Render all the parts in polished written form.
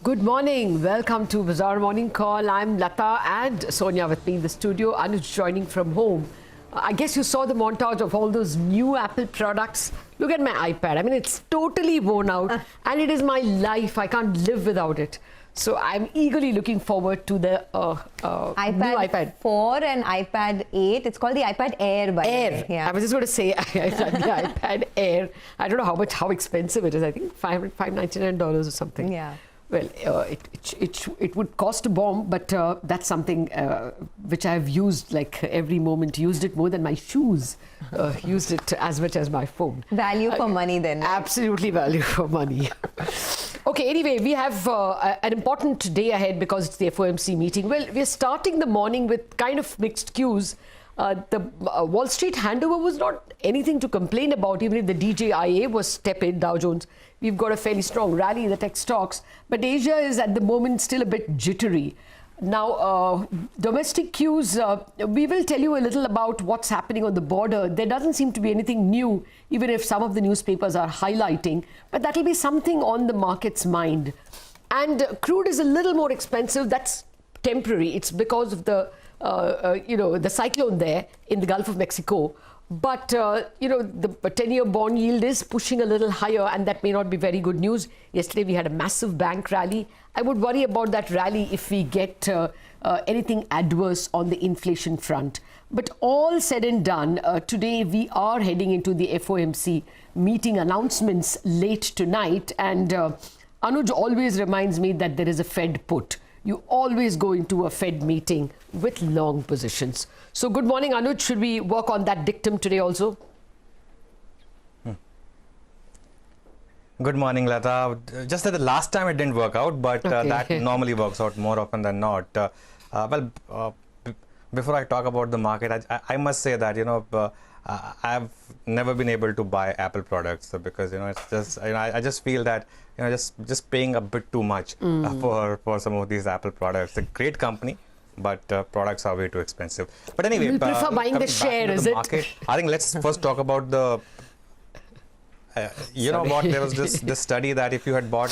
Good morning. Welcome to Bazaar Morning Call. I'm Lata and Sonia with me in the studio. Anuj joining from home. I guess you saw the montage of all those new Apple products. Look at my iPad. I mean, it's totally worn out and it is my life. I can't live without it. So I'm eagerly looking forward to the new iPad 4 and iPad 8. It's called the iPad Air, by the way. Yeah. I was just going to say the iPad Air. I don't know how expensive it is. I think $599 or something. Yeah. Well, it would cost a bomb, but that's something which I've used like every moment. Used it more than my shoes. Used it as much as my phone. Value for money then. Absolutely value for money. Okay, anyway, we have an important day ahead because it's the FOMC meeting. Well, we're starting the morning with kind of mixed cues. The Wall Street handover was not anything to complain about, even if the DJIA was tepid, Dow Jones. We've got a fairly strong rally in the tech stocks, but Asia is at the moment still a bit jittery. Now, domestic cues, we will tell you a little about what's happening on the border. There doesn't seem to be anything new, even if some of the newspapers are highlighting, but that'll be something on the market's mind. And crude is a little more expensive. That's temporary. It's because of the the cyclone there in the Gulf of Mexico. But, the 10-year bond yield is pushing a little higher, and that may not be very good news. Yesterday, we had a massive bank rally. I would worry about that rally if we get anything adverse on the inflation front. But all said and done, today we are heading into the FOMC meeting announcements late tonight. And Anuj always reminds me that there is a Fed put. You always go into a Fed meeting with long positions. So good morning, Anuj. Should we work on that dictum today also? Good morning, Lata. Just that the last time it didn't work out, but that normally works out more often than not. Before I talk about the market, I must say that, I've never been able to buy Apple products because, it's just, I just feel that, just paying a bit too much for some of these Apple products. It's a great company, but products are way too expensive. But anyway, you prefer buying the share, is it? Market, I think let's first talk about the. There was this study that if you had bought,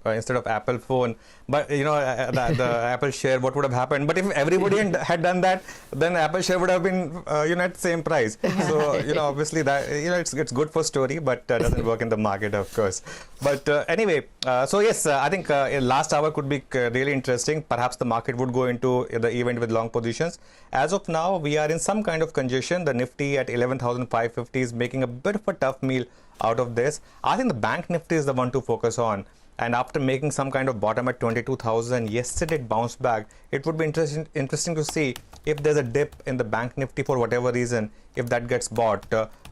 instead of Apple phone, but the Apple share, what would have happened? But if everybody had done that, then Apple share would have been, at the same price. So, obviously that, it's good for story, but doesn't work in the market, of course. But anyway, so yes, I think last hour could be really interesting. Perhaps the market would go into the event with long positions. As of now, we are in some kind of congestion. The Nifty at 11,550 is making a bit of a tough meal out of this. I think the Bank Nifty is the one to focus on. And after making some kind of bottom at 22,000, yesterday it bounced back. It would be interesting to see if there's a dip in the Bank Nifty for whatever reason, if that gets bought.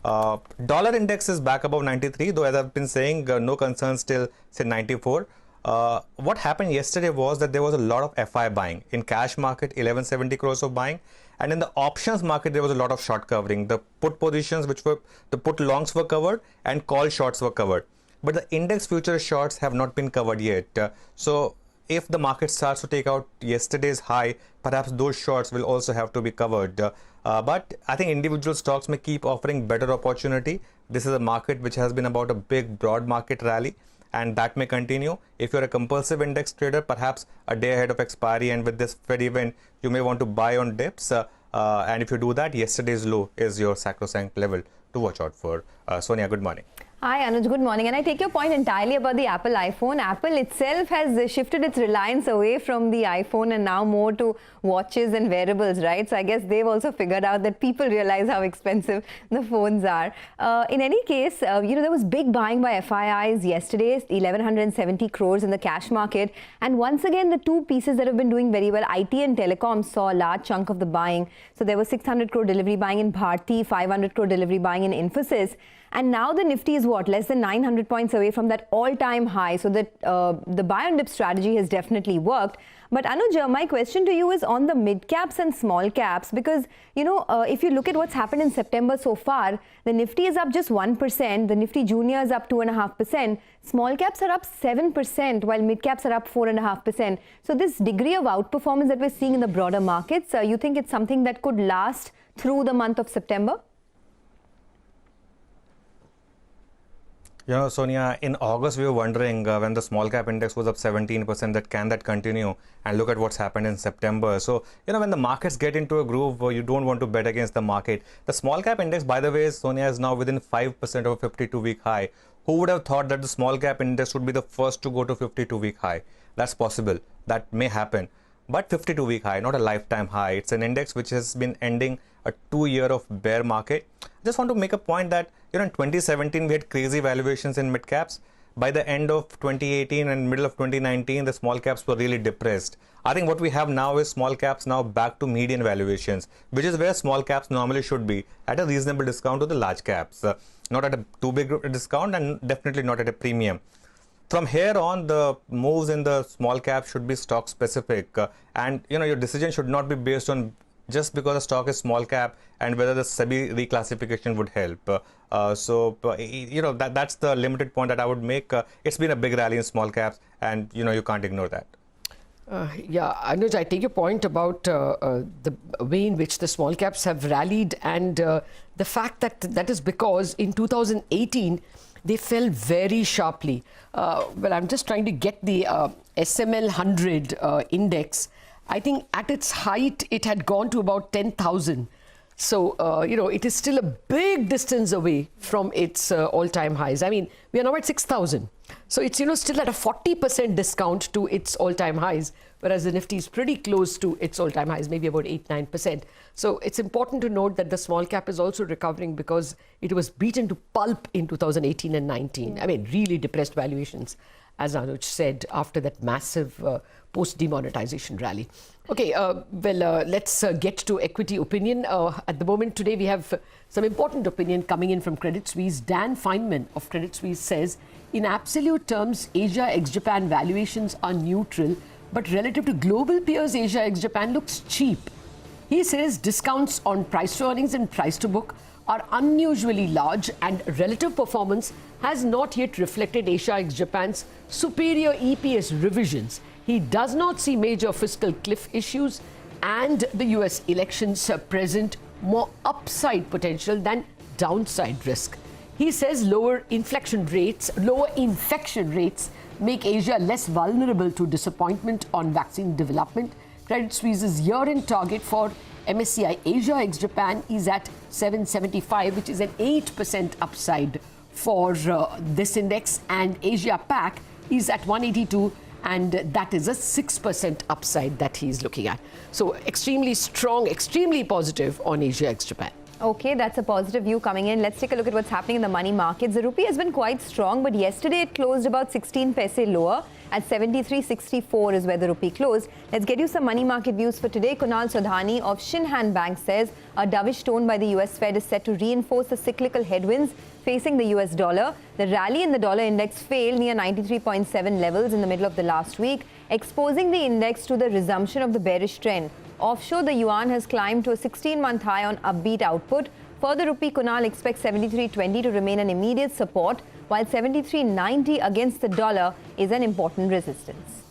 Dollar index is back above 93, though as I've been saying, no concerns till say 94. What happened yesterday was that there was a lot of FI buying. In cash market, 1170 crores of buying. And in the options market, there was a lot of short covering. The put positions, the put longs were covered and call shorts were covered. But the index future shorts have not been covered yet. So if the market starts to take out yesterday's high, perhaps those shorts will also have to be covered. But I think individual stocks may keep offering better opportunity. This is a market which has been about a big broad market rally, and that may continue. If you're a compulsive index trader, perhaps a day ahead of expiry, and with this Fed event, you may want to buy on dips. And if you do that, yesterday's low is your sacrosanct level to watch out for. Sonia, good morning. Hi Anuj, good morning. And I take your point entirely about the Apple iPhone. Apple itself has shifted its reliance away from the iPhone and now more to watches and wearables, right? So I guess they've also figured out that people realize how expensive the phones are. In any case, there was big buying by FIIs yesterday, 1,170 crores in the cash market. And once again, the two pieces that have been doing very well, IT and telecom, saw a large chunk of the buying. So there was 600 crore delivery buying in Bharti, 500 crore delivery buying in Infosys. And now the Nifty is less than 900 points away from that all-time high. So that the buy and dip strategy has definitely worked. But Anuj, my question to you is on the mid caps and small caps, because, if you look at what's happened in September so far, the Nifty is up just 1%, the Nifty Junior is up 2.5%, small caps are up 7%, while mid caps are up 4.5%. So this degree of outperformance that we're seeing in the broader markets, you think it's something that could last through the month of September? You know, Sonia, in August we were wondering when the small cap index was up 17%, that can that continue? And look at what's happened in September. So, you know, when the markets get into a groove, you don't want to bet against the market. The small cap index, by the way, Sonia, is now within 5% of a 52-week high. Who would have thought that the small cap index would be the first to go to 52-week high? That's possible. That may happen. But 52-week high, not a lifetime high. It's an index which has been ending a 2-year of bear market. I just want to make a point that, you know, in 2017 we had crazy valuations in mid caps. By the end of 2018 and middle of 2019, the small caps were really depressed. I think what we have now is small caps now back to median valuations, which is where small caps normally should be, at a reasonable discount to the large caps. Not at a too big a discount and definitely not at a premium. From here on, the moves in the small cap should be stock specific, and you know, your decision should not be based on just because the stock is small cap and whether the SEBI reclassification would help. You know, that's the limited point that I would make. It's been a big rally in small caps, and you know, you can't ignore that. Yeah, Anuj, I take your point about the way in which the small caps have rallied, and the fact that that is because in 2018 they fell very sharply. Well, I'm just trying to get the SML 100 index. I think at its height it had gone to about 10,000. So, you know, it is still a big distance away from its all-time highs. I mean, we are now at 6,000. So it's, you know, still at a 40% discount to its all-time highs, whereas the Nifty is pretty close to its all-time highs, maybe about 8-9%. So it's important to note that the small cap is also recovering because it was beaten to pulp in 2018 and 19. I mean, really depressed valuations, as Anuj said, after that massive post-demonetization rally. Okay, let's get to equity opinion. At the moment today, we have some important opinion coming in from Credit Suisse. Dan Feynman of Credit Suisse says, in absolute terms, Asia ex-Japan valuations are neutral, but relative to global peers, Asia ex-Japan looks cheap. He says discounts on price to earnings and price to book are unusually large, and relative performance has not yet reflected Asia ex-Japan's superior EPS revisions. He does not see major fiscal cliff issues, and the US elections present more upside potential than downside risk. He says lower infection rates make Asia less vulnerable to disappointment on vaccine development. Credit Suisse's year-end target for MSCI Asia ex-Japan is at 775, which is an 8% upside for this index, and Asia Pac is at 182, and that is a 6% upside that he's looking at. So extremely strong, extremely positive on Asia ex-Japan. Okay, that's a positive view coming in. Let's take a look at what's happening in the money markets. The rupee has been quite strong, but yesterday it closed about 16 paise lower. At 73.64 is where the rupee closed. Let's get you some money market views for today. Kunal Sodhani of Shinhan Bank says a dovish tone by the US Fed is set to reinforce the cyclical headwinds facing the US dollar. The rally in the dollar index failed near 93.7 levels in the middle of the last week, exposing the index to the resumption of the bearish trend. Offshore, the yuan has climbed to a 16-month high on upbeat output. For the rupee, Kunal expects 73.20 to remain an immediate support, while 73.90 against the dollar is an important resistance.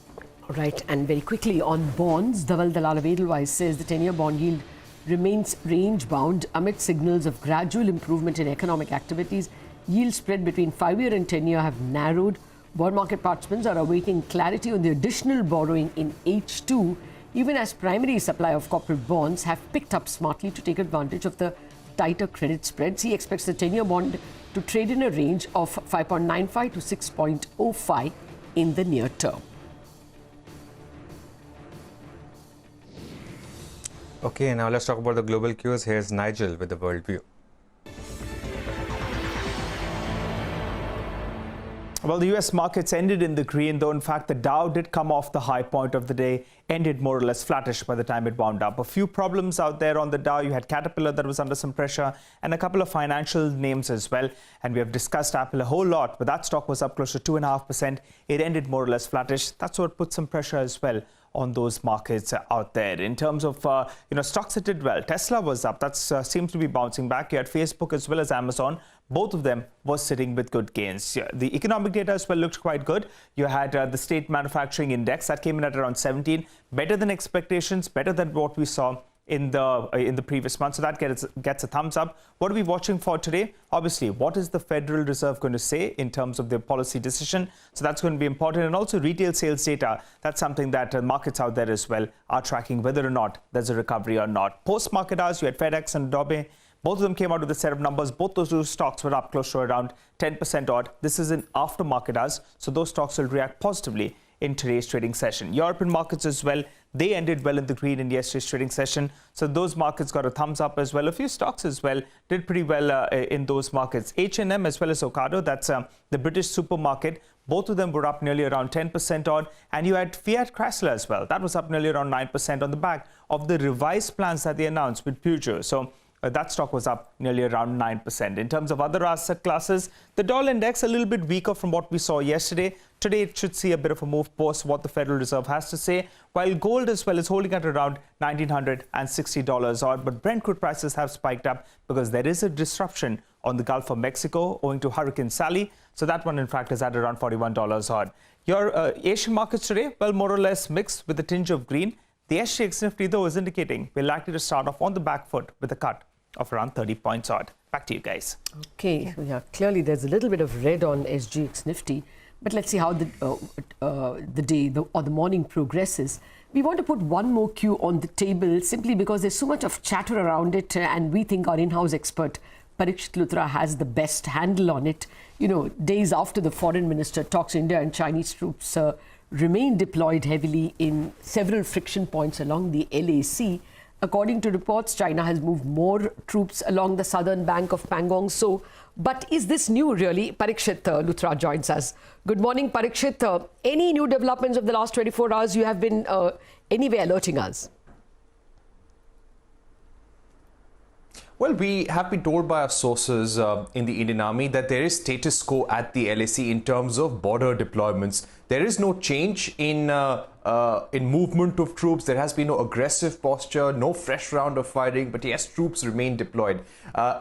All right, and very quickly on bonds, Dhaval Dalal of Edelweiss says the 10-year bond yield remains range-bound amid signals of gradual improvement in economic activities. Yield spread between 5-year and 10-year have narrowed. Bond market participants are awaiting clarity on the additional borrowing in H2, even as primary supply of corporate bonds have picked up smartly to take advantage of the tighter credit spreads. He expects the 10-year bond to trade in a range of 5.95 to 6.05 in the near term. Okay, now let's talk about the global cues. Here's Nigel with the world view. Well, the US markets ended in the green, though in fact the Dow did come off the high point of the day, ended more or less flattish by the time it wound up. A few problems out there on the Dow. You had Caterpillar that was under some pressure and a couple of financial names as well. And we have discussed Apple a whole lot, but that stock was up close to 2.5%. It ended more or less flattish. That's what put some pressure as well on those markets out there. In terms of stocks that did well, Tesla was up. That seems to be bouncing back. You had Facebook as well as Amazon. Both of them were sitting with good gains. The economic data as well looked quite good. You had the state manufacturing index that came in at around 17, better than expectations, better than what we saw in the previous month. So that gets a thumbs up. What are we watching for today? Obviously, what is the Federal Reserve going to say in terms of their policy decision? So that's going to be important. And also retail sales data. That's something that markets out there as well are tracking, whether or not there's a recovery or not. Post-market hours, you had FedEx and Adobe. Both of them came out with a set of numbers. Both those two stocks were up close to around 10% odd. This is in after-market hours, so those stocks will react positively in today's trading session. European markets as well, they ended well in the green in yesterday's trading session. So those markets got a thumbs up as well. A few stocks as well did pretty well in those markets. H&M as well as Ocado, that's the British supermarket. Both of them were up nearly around 10% odd. And you had Fiat Chrysler as well. That was up nearly around 9% on the back of the revised plans that they announced with Peugeot. So that stock was up nearly around 9%. In terms of other asset classes, the dollar index a little bit weaker from what we saw yesterday. Today, it should see a bit of a move post what the Federal Reserve has to say, while gold as well is holding at around $1,960 odd. But Brent crude prices have spiked up because there is a disruption on the Gulf of Mexico owing to Hurricane Sally. So that one, in fact, is at around $41 odd. Your Asian markets today, well, more or less mixed with a tinge of green. The SGX Nifty, though, is indicating we're likely to start off on the back foot with a cut of around 30 points odd. Back to you guys. Okay, yeah, clearly there's a little bit of red on SGX Nifty, but let's see how the day or the morning progresses. We want to put one more cue on the table simply because there's so much of chatter around it, and we think our in-house expert Parikshit Luthra has the best handle on it. You know, days after the foreign minister talks, India and Chinese troops remain deployed heavily in several friction points along the LAC. According to reports, China has moved more troops along the southern bank of Pangong. So, but is this new really? Parikshit Luthra joins us. Good morning, Parikshit. Any new developments of the last 24 hours you have been anyway alerting us? Well, we have been told by our sources in the Indian Army that there is status quo at the LAC in terms of border deployments. There is no change in movement of troops. There has been no aggressive posture, no fresh round of firing. But yes, troops remain deployed.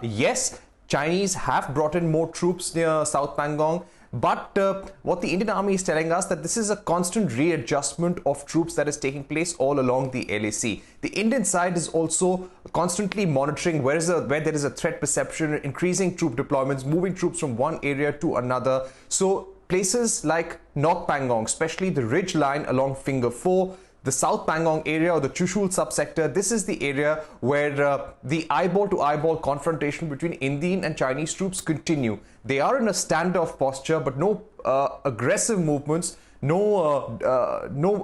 Yes, Chinese have brought in more troops near South Pangong. But what the Indian Army is telling us that this is a constant readjustment of troops that is taking place all along the LAC. The Indian side is also constantly monitoring where there is a threat perception, increasing troop deployments, moving troops from one area to another. So places like North Pangong, especially the ridge line along Finger 4, the South Pangong area or the Chushul subsector, this is the area where the eyeball-to-eyeball confrontation between Indian and Chinese troops continue. They are in a standoff posture, but no aggressive movements, no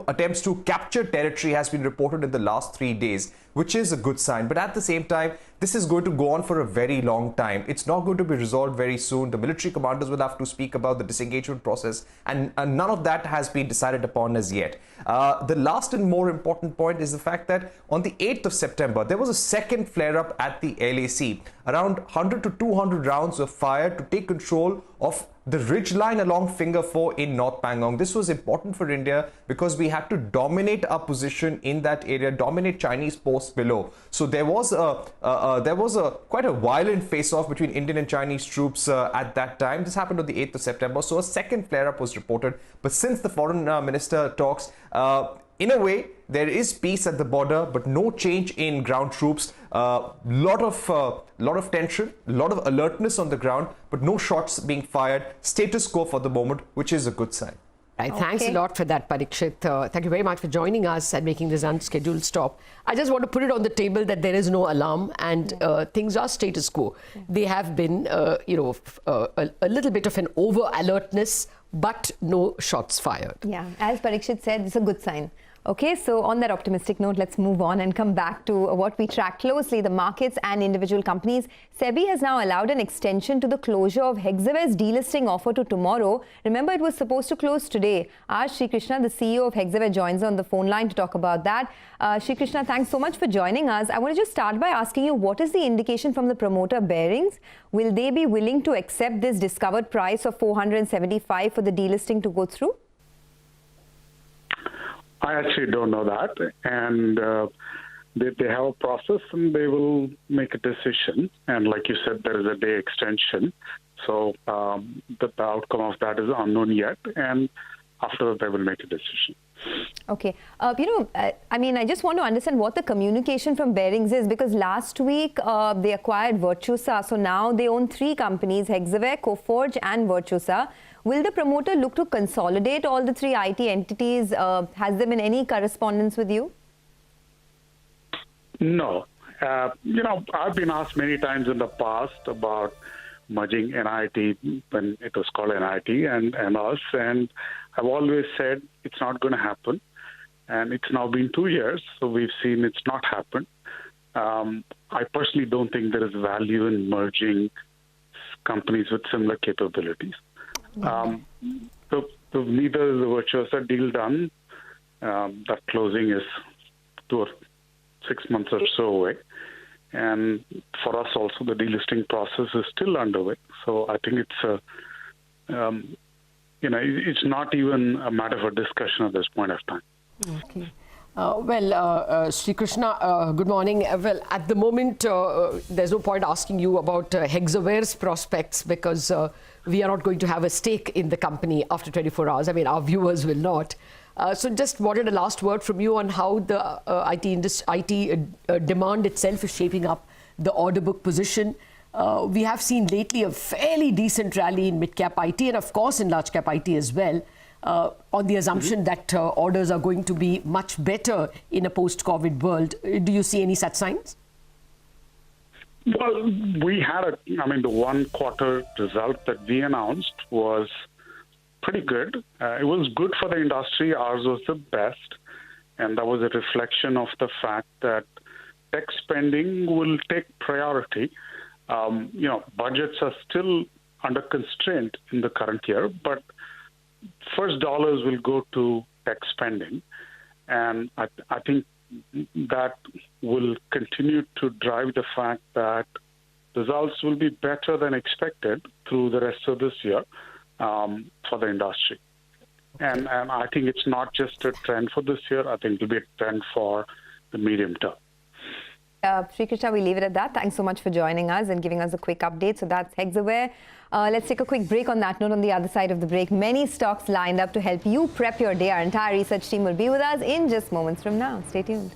attempts to capture territory has been reported in the last 3 days, which is a good sign. But at the same time, this is going to go on for a very long time. It's not going to be resolved very soon. The military commanders will have to speak about the disengagement process, and none of that has been decided upon as yet. The last and more important point is the fact that on the 8th of September, there was a second flare-up at the LAC. Around 100 to 200 rounds were fired to take control of the ridge line along Finger 4 in North Pangong. This was important for India because we had to dominate our position in that area, dominate Chinese posts below. So there was quite a violent face-off between Indian and Chinese troops at that time. This happened on the 8th of September. So a second flare-up was reported. But since the foreign minister talks, in a way, there is peace at the border, but no change in ground troops. Lot of tension, a lot of alertness on the ground, but no shots being fired. Status quo for the moment, which is a good sign. Right, thanks a lot for that, Parikshit. Thank you very much for joining us and making this unscheduled stop. I just want to put it on the table that there is no alarm and things are status quo. They have been, a little bit of an over-alertness, but no shots fired. Yeah, as Parikshit said, it's a good sign. Okay, so on that optimistic note, let's move on and come back to what we track closely, the markets and individual companies. SEBI has now allowed an extension to the closure of Hexaware delisting offer to tomorrow. Remember, it was supposed to close today. Ash Sri Krishna, the CEO of Hexaware, joins on the phone line to talk about that. Sri Krishna, thanks so much for joining us. I want to just start by asking you, what is the indication from the promoter Bearings? Will they be willing to accept this discovered price of 475 for the delisting to go through? I actually don't know that, and they have a process and they will make a decision. And like you said, there is a day extension, so the outcome of that is unknown yet. And after that they will make a decision. Okay. I mean, I just want to understand what the communication from Bearings is, because last week they acquired Virtusa. So now they own 3 companies, Hexaware, Coforge and Virtusa. Will the promoter look to consolidate all the 3 IT entities? Has there been any correspondence with you? No. I've been asked many times in the past about merging NIT when it was called NIT and us, and I've always said it's not going to happen. And it's now been 2 years, so we've seen it's not happened. I personally don't think there is value in merging companies with similar capabilities. So neither is the Virtusa deal done. That closing is 2 or 6 months or so away. And for us also, the delisting process is still underway. So I think it's it's not even a matter for discussion at this point of time. Okay. Sri Krishna, good morning. Well, at the moment, there's no point asking you about Hexaware's prospects because we are not going to have a stake in the company after 24 hours. I mean, our viewers will not. So just wanted a last word from you on how the IT demand itself is shaping up the order book position. We have seen lately a fairly decent rally in mid-cap IT and, of course, in large-cap IT as well, on the assumption that orders are going to be much better in a post-COVID world. Do you see any such signs? Well, we had the 1 quarter result that we announced was pretty good. It was good for the industry. Ours was the best. And that was a reflection of the fact that tech spending will take priority. Budgets are still under constraint in the current year, but first dollars will go to tech spending. And I think that will continue to drive the fact that results will be better than expected through the rest of this year. For the industry. And I think it's not just a trend for this year. I think it will be a trend for the medium term. Sri Krishna, we leave it at that. Thanks so much for joining us and giving us a quick update. So that's Hexaware. Let's take a quick break on that note. On the other side of the break, many stocks lined up to help you prep your day. Our entire research team will be with us in just moments from now. Stay tuned.